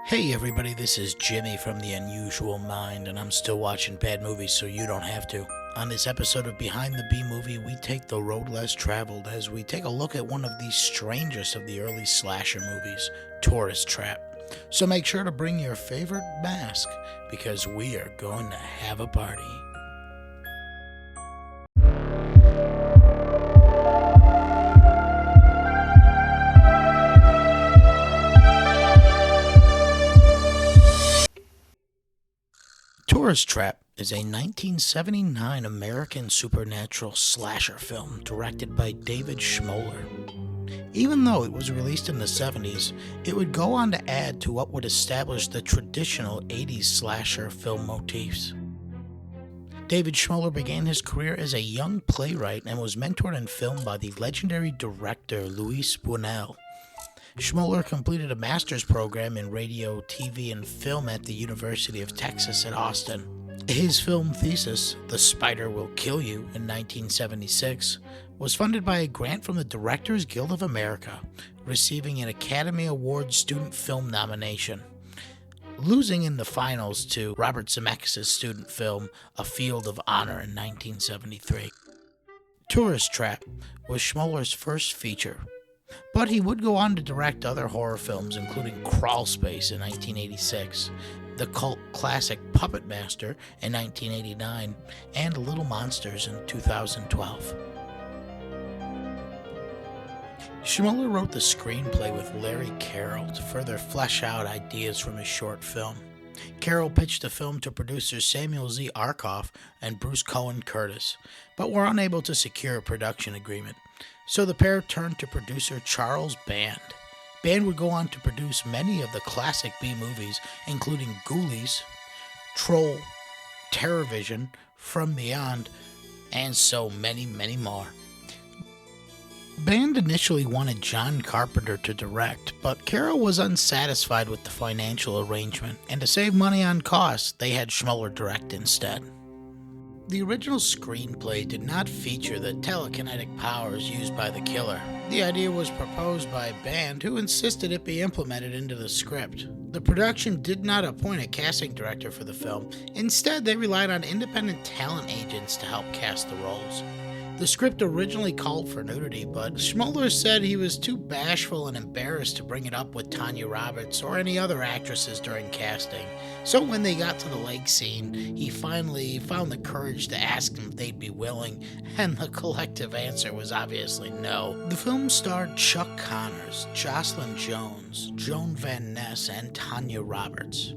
Hey everybody, this is Jimmy from The Unusual Mind, and I'm still watching bad movies so you don't have to. On this episode of Behind the B Movie, we take the road less traveled as we take a look at one of the strangest of the early slasher movies, Tourist Trap. So make sure to bring your favorite mask, because we are going to have a party. Tourist Trap is a 1979 American supernatural slasher film directed by David Schmoller. Even though it was released in the 70s, it would go on to add to what would establish the traditional 80s slasher film motifs. David Schmoller began his career as a young playwright and was mentored in film by the legendary director Luis Buñuel. Schmoller completed a master's program in radio, TV, and film at the University of Texas at Austin. His film thesis, The Spider Will Kill You, in 1976, was funded by a grant from the Directors Guild of America, receiving an Academy Award student film nomination, losing in the finals to Robert Zemeckis' student film, A Field of Honor, in 1973. Tourist Trap was Schmoller's first feature, but he would go on to direct other horror films, including Crawl Space in 1986, the cult classic Puppet Master in 1989, and Little Monsters in 2012. Schmoller wrote the screenplay with Larry Carroll to further flesh out ideas from his short film. Carroll pitched the film to producers Samuel Z. Arkoff and Bruce Cohen Curtis, but were unable to secure a production agreement. So the pair turned to producer Charles Band. Band would go on to produce many of the classic B movies, including Ghoulies, Troll, Terrorvision, From Beyond, and so many, many more. Band initially wanted John Carpenter to direct, but Carroll was unsatisfied with the financial arrangement, and to save money on costs, they had Schmoller direct instead. The original screenplay did not feature the telekinetic powers used by the killer. The idea was proposed by Band, who insisted it be implemented into the script. The production did not appoint a casting director for the film. Instead, they relied on independent talent agents to help cast the roles. The script originally called for nudity, but Schmoller said he was too bashful and embarrassed to bring it up with Tanya Roberts or any other actresses during casting. So when they got to the lake scene, he finally found the courage to ask them if they'd be willing, and the collective answer was obviously no. The film starred Chuck Connors, Jocelyn Jones, Joan Van Ness, and Tanya Roberts.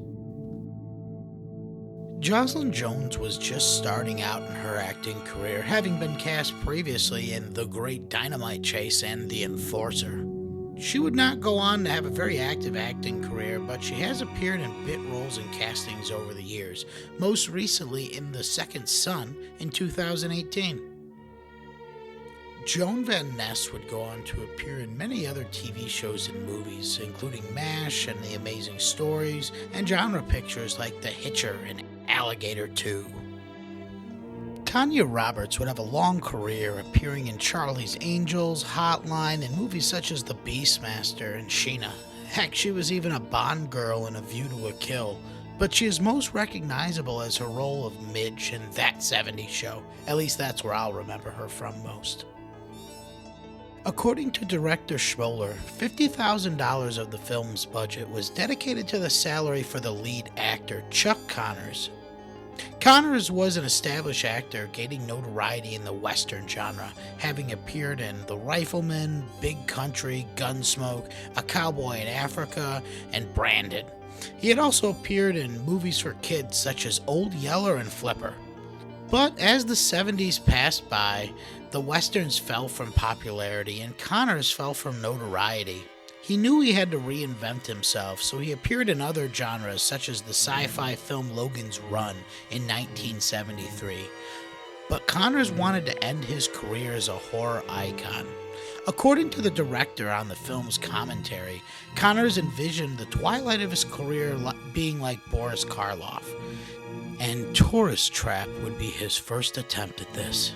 Jocelyn Jones was just starting out in her acting career, having been cast previously in The Great Dynamite Chase and The Enforcer. She would not go on to have a very active acting career, but she has appeared in bit roles and castings over the years, most recently in The Second Son in 2018. Joan Van Ness would go on to appear in many other TV shows and movies, including MASH and The Amazing Stories, and genre pictures like The Hitcher and Alligator 2. Tanya Roberts would have a long career appearing in Charlie's Angels, Hotline, and movies such as The Beastmaster and Sheena. Heck, she was even a Bond girl in A View to a Kill, but she is most recognizable as her role of Midge in That 70s Show. At least that's where I'll remember her from most. According to director Schmoller, $50,000 of the film's budget was dedicated to the salary for the lead actor, Chuck Connors. Connors was an established actor gaining notoriety in the Western genre, having appeared in The Rifleman, Big Country, Gunsmoke, A Cowboy in Africa, and Branded. He had also appeared in movies for kids such as Old Yeller and Flipper. But as the 70s passed by, the Westerns fell from popularity and Connors fell from notoriety. He knew he had to reinvent himself, so he appeared in other genres such as the sci-fi film Logan's Run in 1973. But Connors wanted to end his career as a horror icon. According to the director on the film's commentary, Connors envisioned the twilight of his career being like Boris Karloff, and Tourist Trap would be his first attempt at this.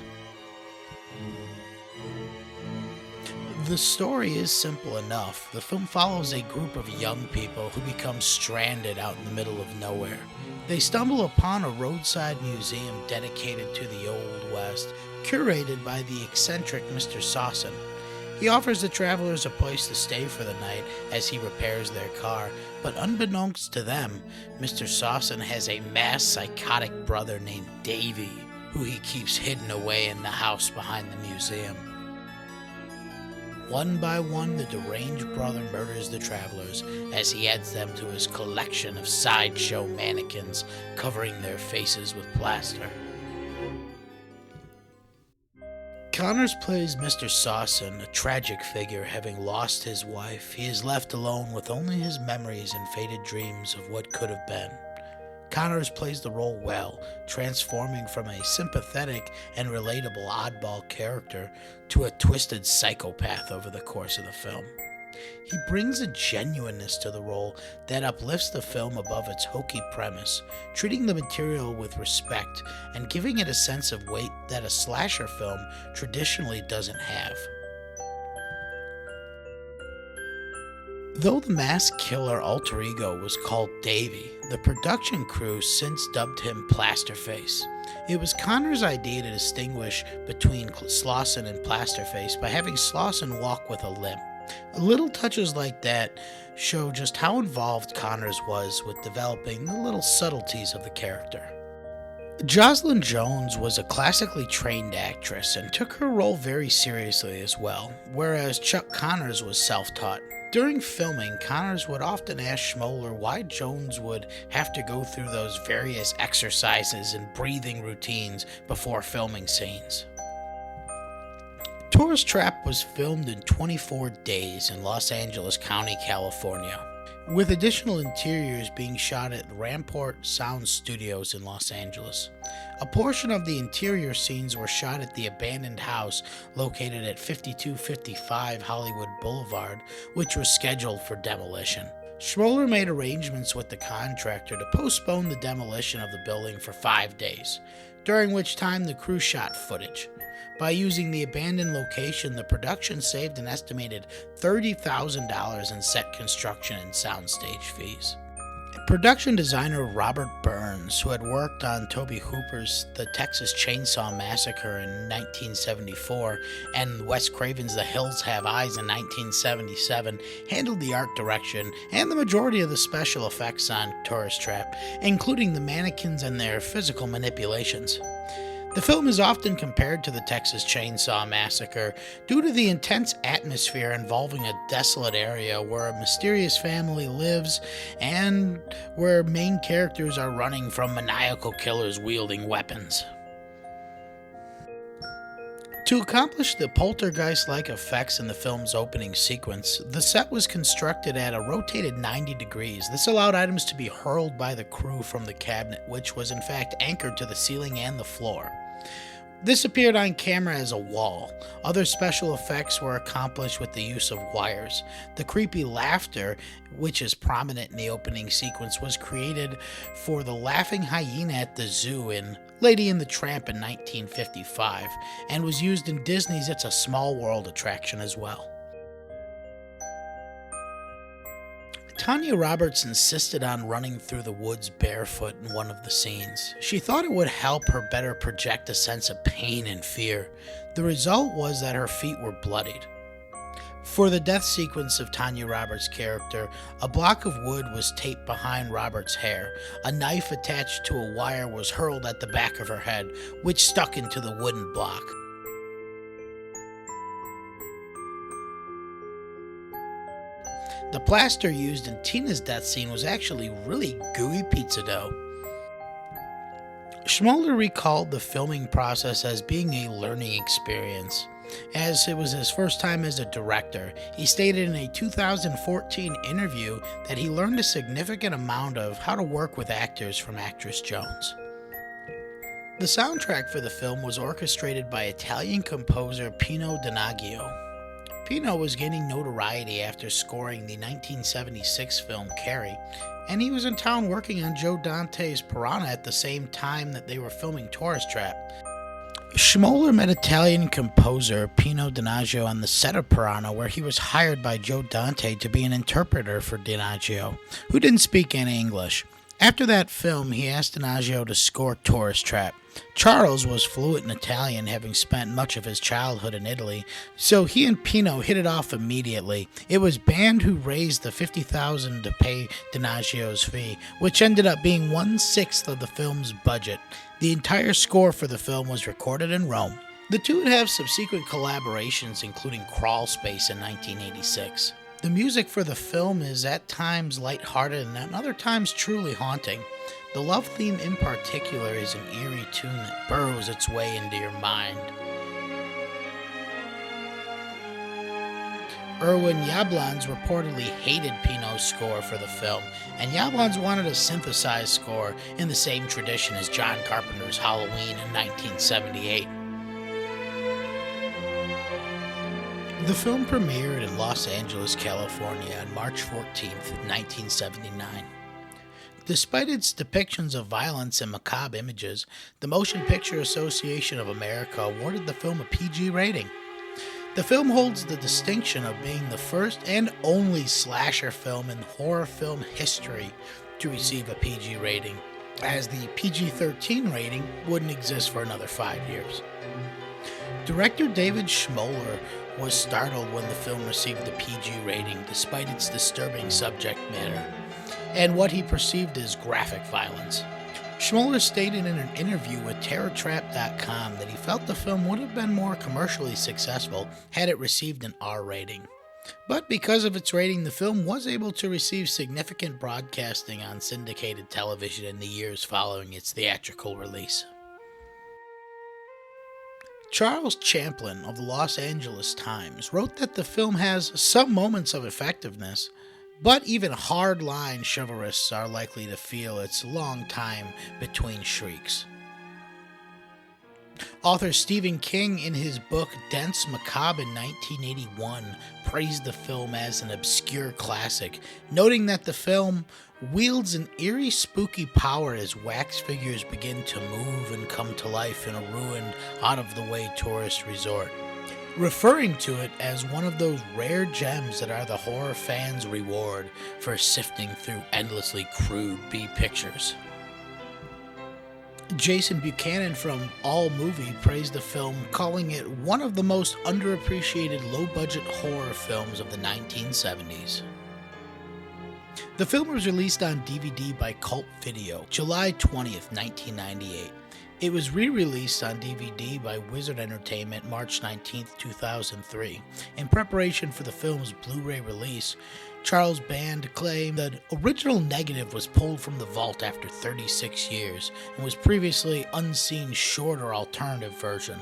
The story is simple enough. The film follows a group of young people who become stranded out in the middle of nowhere. They stumble upon a roadside museum dedicated to the Old West, curated by the eccentric Mr. Sawson. He offers the travelers a place to stay for the night as he repairs their car, but unbeknownst to them, Mr. Sawson has a mass psychotic brother named Davy, who he keeps hidden away in the house behind the museum. One by one, the deranged brother murders the travelers as he adds them to his collection of sideshow mannequins covering their faces with plaster. Connors plays Mr. Sawson, a tragic figure. Having lost his wife, he is left alone with only his memories and faded dreams of what could have been. Connors plays the role well, transforming from a sympathetic and relatable oddball character to a twisted psychopath over the course of the film. He brings a genuineness to the role that uplifts the film above its hokey premise, treating the material with respect and giving it a sense of weight that a slasher film traditionally doesn't have. Though the masked killer alter ego was called Davy, the production crew since dubbed him Plasterface. It was Connors' idea to distinguish between Slauson and Plasterface by having Slauson walk with a limp. Little touches like that show just how involved Connors was with developing the little subtleties of the character. Jocelyn Jones was a classically trained actress and took her role very seriously as well, whereas Chuck Connors was self-taught. During filming, Connors would often ask Schmoller why Jones would have to go through those various exercises and breathing routines before filming scenes. Tourist Trap was filmed in 24 days in Los Angeles County, California, with additional interiors being shot at Rampart Sound Studios in Los Angeles. A portion of the interior scenes were shot at the abandoned house located at 5255 Hollywood Boulevard, which was scheduled for demolition. Schmoller made arrangements with the contractor to postpone the demolition of the building for 5 days, during which time the crew shot footage. By using the abandoned location, the production saved an estimated $30,000 in set construction and soundstage fees. Production designer Robert Burns, who had worked on Tobe Hooper's The Texas Chainsaw Massacre in 1974 and Wes Craven's The Hills Have Eyes in 1977, handled the art direction and the majority of the special effects on Tourist Trap, including the mannequins and their physical manipulations. The film is often compared to the Texas Chainsaw Massacre due to the intense atmosphere involving a desolate area where a mysterious family lives and where main characters are running from maniacal killers wielding weapons. To accomplish the poltergeist-like effects in the film's opening sequence, the set was constructed at a rotated 90 degrees. This allowed items to be hurled by the crew from the cabinet, which was in fact anchored to the ceiling and the floor. This appeared on camera as a wall. Other special effects were accomplished with the use of wires. The creepy laughter, which is prominent in the opening sequence, was created for the laughing hyena at the zoo in Lady and the Tramp in 1955, and was used in Disney's It's a Small World attraction as well. Tanya Roberts insisted on running through the woods barefoot in one of the scenes. She thought it would help her better project a sense of pain and fear. The result was that her feet were bloodied. For the death sequence of Tanya Roberts' character, a block of wood was taped behind Roberts' hair. A knife attached to a wire was hurled at the back of her head, which stuck into the wooden block. The plaster used in Tina's death scene was actually really gooey pizza dough. Schmoller recalled the filming process as being a learning experience, as it was his first time as a director. He stated in a 2014 interview that he learned a significant amount of how to work with actors from actress Jones. The soundtrack for the film was orchestrated by Italian composer Pino Donaggio. Pino was gaining notoriety after scoring the 1976 film Carrie, and he was in town working on Joe Dante's Piranha at the same time that they were filming Tourist Trap. Schmoller met Italian composer Pino Donaggio on the set of Piranha, where he was hired by Joe Dante to be an interpreter for Donaggio, who didn't speak any English. After that film, he asked Donaggio to score Tourist Trap. Charles was fluent in Italian, having spent much of his childhood in Italy, so he and Pino hit it off immediately. It was Band who raised the $50,000 to pay Donaggio's fee, which ended up being 1/6 of the film's budget. The entire score for the film was recorded in Rome. The two would have subsequent collaborations, including Crawl Space in 1986. The music for the film is at times lighthearted and at other times truly haunting. The love theme in particular is an eerie tune that burrows its way into your mind. Erwin Yablans reportedly hated Pino's score for the film, and Yablans wanted a synthesized score in the same tradition as John Carpenter's Halloween in 1978. The film premiered in Los Angeles, California on March 14, 1979. Despite its depictions of violence and macabre images, the Motion Picture Association of America awarded the film a PG rating. The film holds the distinction of being the first and only slasher film in horror film history to receive a PG rating, as the PG-13 rating wouldn't exist for another 5 years. Director David Schmoller was startled when the film received the PG rating despite its disturbing subject matter and what he perceived as graphic violence. Schmoller stated in an interview with TerrorTrap.com that he felt the film would have been more commercially successful had it received an R rating. But because of its rating, the film was able to receive significant broadcasting on syndicated television in the years following its theatrical release. Charles Champlin of the Los Angeles Times wrote that the film has some moments of effectiveness, but even hard-line chivalrous are likely to feel its long time between shrieks. Author Stephen King, in his book Dense Macabre in 1981, praised the film as an obscure classic, noting that the film wields an eerie, spooky power as wax figures begin to move and come to life in a ruined, out-of-the-way tourist resort, referring to it as one of those rare gems that are the horror fans' reward for sifting through endlessly crude B pictures. Jason Buchanan from AllMovie praised the film, calling it one of the most underappreciated low-budget horror films of the 1970s. The film was released on DVD by Cult Video, July 20th, 1998. It was re-released on DVD by Wizard Entertainment March 19, 2003. In preparation for the film's Blu-ray release, Charles Band claimed that original negative was pulled from the vault after 36 years and was previously unseen shorter alternative version.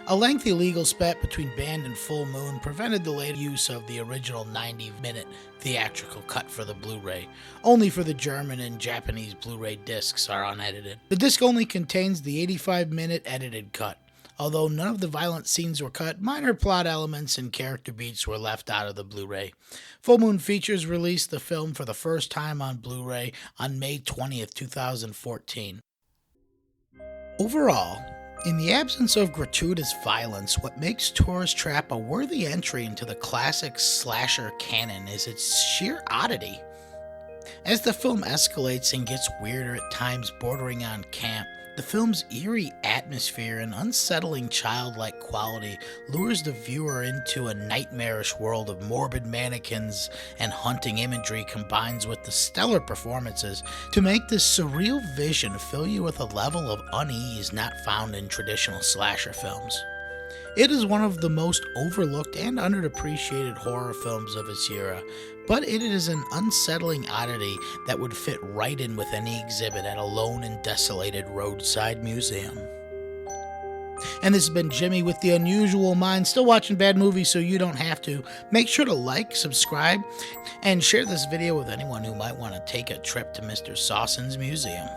A lengthy legal spat between Band and Full Moon prevented the later use of the original 90-minute theatrical cut for the Blu-ray. Only for the German and Japanese Blu-ray discs are unedited. The disc only contains the 85-minute edited cut. Although none of the violent scenes were cut, minor plot elements and character beats were left out of the Blu-ray. Full Moon Features released the film for the first time on Blu-ray on May 20th, 2014. Overall, in the absence of gratuitous violence, what makes Tourist Trap a worthy entry into the classic slasher canon is its sheer oddity. As the film escalates and gets weirder at times bordering on camp, the film's eerie atmosphere and unsettling childlike quality lures the viewer into a nightmarish world of morbid mannequins and haunting imagery combines with the stellar performances to make this surreal vision fill you with a level of unease not found in traditional slasher films. It is one of the most overlooked and underappreciated horror films of its era, but it is an unsettling oddity that would fit right in with any exhibit at a lone and desolated roadside museum. And this has been Jimmy with the Unusual Mind, still watching bad movies so you don't have to. Make sure to like, subscribe, and share this video with anyone who might want to take a trip to Mr. Sawson's museum.